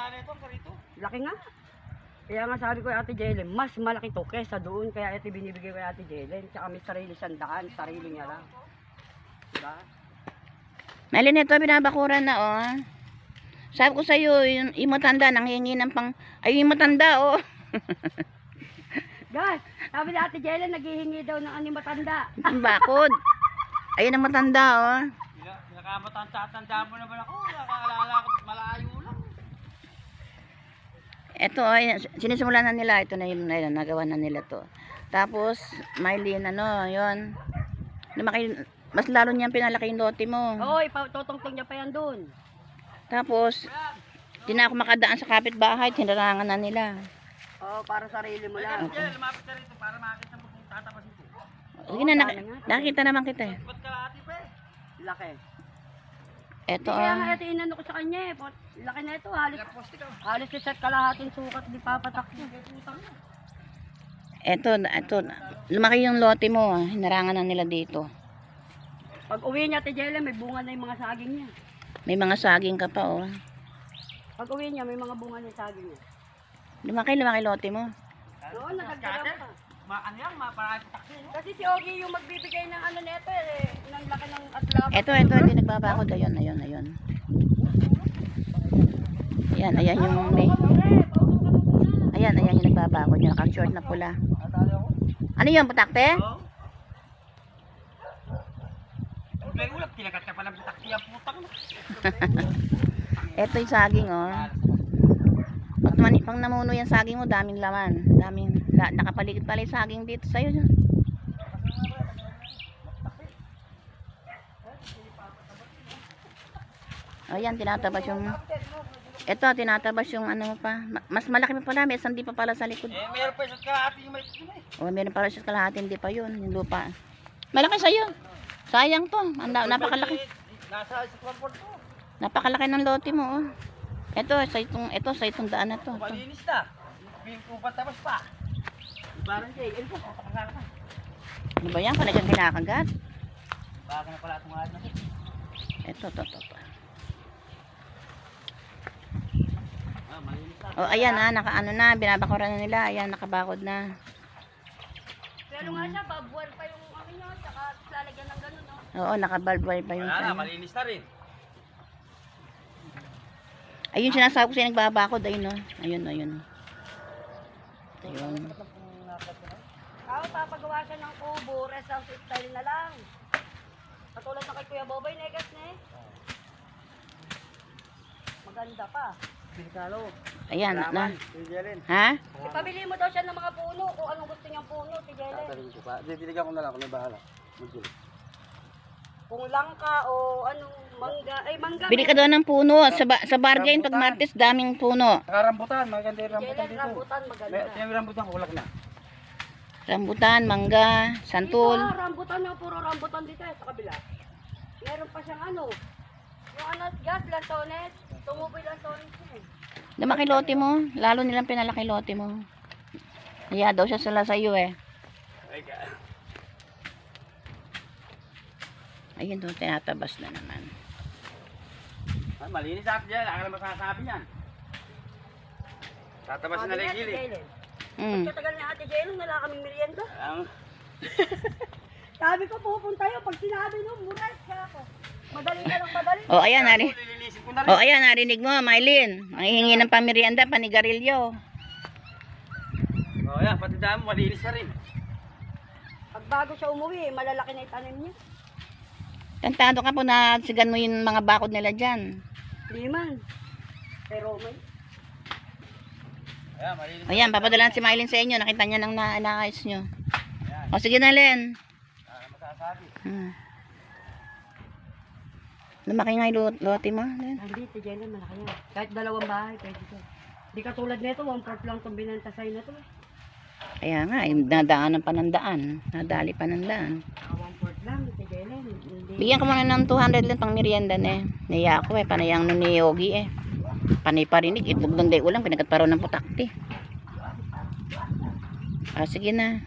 nga nito, karito. Laki nga. Kaya nga sabi ko kay Ate Jelen, mas malaki to kesa doon. Kaya ito binibigay ko kay Ate Jelen. Tsaka may sarili siyang daan, sarili niya lang. Diba? Malin, ito binabakuran na, oh. Sabi ko sa'yo, yung matanda, nanghihingi ng pang... Ay, yung matanda, oh. Guys, sabi ni Ate Jelen, naghihingi daw ng ani matanda. Bakod. Ayun ang matanda, oh. Nakamatanda mo naman ako. Nakaalala ko, malayo lang. Ito, ay, sinisimulan na nila. Ito na yung nagawa na nila to. Tapos, Mylene, ano, yun. Lumaki, mas lalo niyang pinalaki yung lote mo. Oo, ipatutungtong niya pa yan doon. Tapos, di na ako makadaan sa kapitbahay. Tinarangan na nila. Oo, para sarili mo lang. Lumapit ka rito para makita mo kung tatapasin ko. Sige na, nakita naman kita eh. Ba't kalahati pa eh? Laki. Ito, Kaya oh. nga ito inano ko sa kanya eh. Laki na ito, halos isa kalahating sukat di papatak niya. Ito, lumaki yung lote mo. Hinarangan na nila dito. Pag uwi niya, Ate Jelen, may bunga na yung mga saging niya. May mga saging ka pa, oh. Pag uwi niya, may mga bunga na yung saging niya. Lumaki lote mo. Oo, nakagdagan pa. Ano yan, maparami taksi. Kasi si Ogie yung magbibigay ng ano neto eh, ng laki ng atlapa. Ito, hindi nagbabakod. Ayun. Ayan yung may... Ayan yung nagbabakod. Yung naka-short na pula. Ano yun, putakte? Oo. May ulap, tinagat ka pa ng taksi ang putang. Ito yung saging, oh. Pag namuno yung saging mo, daming laman. Nakapaligid pala yung saging dito sa'yo. Ayan, tinatabas yung... Ito, tinatabas yung ano mo pa. Mas malaki pa pala, may isang di pa pala sa likod. Eh, meron pa isang kalahati yung may O, meron pala siya kalahati, hindi pa yun, yung lupa. Malaki sa'yo. Sayang to. Napakalaki. Nasa transport to. Napakalaki ng lote mo, oh. Ito, sa itong daan na to. Malinis na. Pintupan tapos pa. Ibaran siya, eh. Pakakaka. Ano ba yan? Panagang kinakagat? Baka na pala itong ano. Ito. Malinis na. O, ayan na, nakaano na, binabakuran na nila. Ayan, nakabakod na. Pero nga siya, babuwan pa yung ano nyo, tsaka lalagyan ng ganun, no? Oo, nakabalbal pa yung Wala na, sa... malinis na rin. Ayun, sinasabi ko sa'yo nagbabakod. Ayun, oh. Ayun. Papagawa siya ng kubo, rest house style na lang. Katulad na kay Kuya Bobay, negas na eh. Maganda pa. Pinkalo. Ayan, na. Ha? Ipabili mo daw siya ng mga puno, kung anong gusto niyang puno, si Jelen. Bibigyan ko na lang kung may bahala. Kung langka o anong mangga, ay mangga. Bili ka daw ng puno. Sa bargain, pag Martes, daming puno. Rambutan, maganda yung rambutan Jelen, dito. rambutan, maganda. Yung rambutan, kulak na. Rambutan, mangga, santol. Dito, rambutan na, puro rambutan dito eh, sa kabila. Meron pa siyang ano, yung ano, gas, lantones, tumuboy lantones eh. Lumaki lote mo. Lalo nilang pinalaki lote mo. Hiya daw siya sa iyo eh. Ayun doon, tinatabas na naman. Malinis ako dyan, ako na masasabi niyan. Tatabasin na lang yung gilid. Pagkatagal ni Ate Jelen, wala kaming merienda. Ang... Sabi ko, pupunta yun. Pag sinabi nyo, muray ka ako. Madali ka lang madali. Oh, ayan, Lililisin ko na rin. Oh, ayan, narinig mo, Mylene. Manghihingi ng pamerienda, panigarilyo. Oh, yan, pati dami, malinis na rin. Pag bago siya umuwi, malalaki na itanim niya. Tantado ka po na sigan mo yung mga bakod nila dyan. Di man. Pero may... Ayan, malinis. Ayan, papadalan si Mylene sa inyo. Nakita niya nang naayos nyo. O, sige na, Len. Masasabi. Lumaki nga yung lote mo, Len. Hindi, Ate Jelen, malaki yan. Kahit dalawang bahay, pwede ito. Di katulad nito, 1/4 lang itong binenta sa'yo na ito eh. Kaya nga, nadaanan pa ng daan. Nadali pa ng daan. 1/4 lang, Ate Jelen. Bigyan ko muna ng 200 lang pang merienda na eh. Naiya ako eh, panayang nun ni Yogi eh. Panay parinig, itlog ng day ulang, pinagkat pa raw ng putakti. Ah, sige na.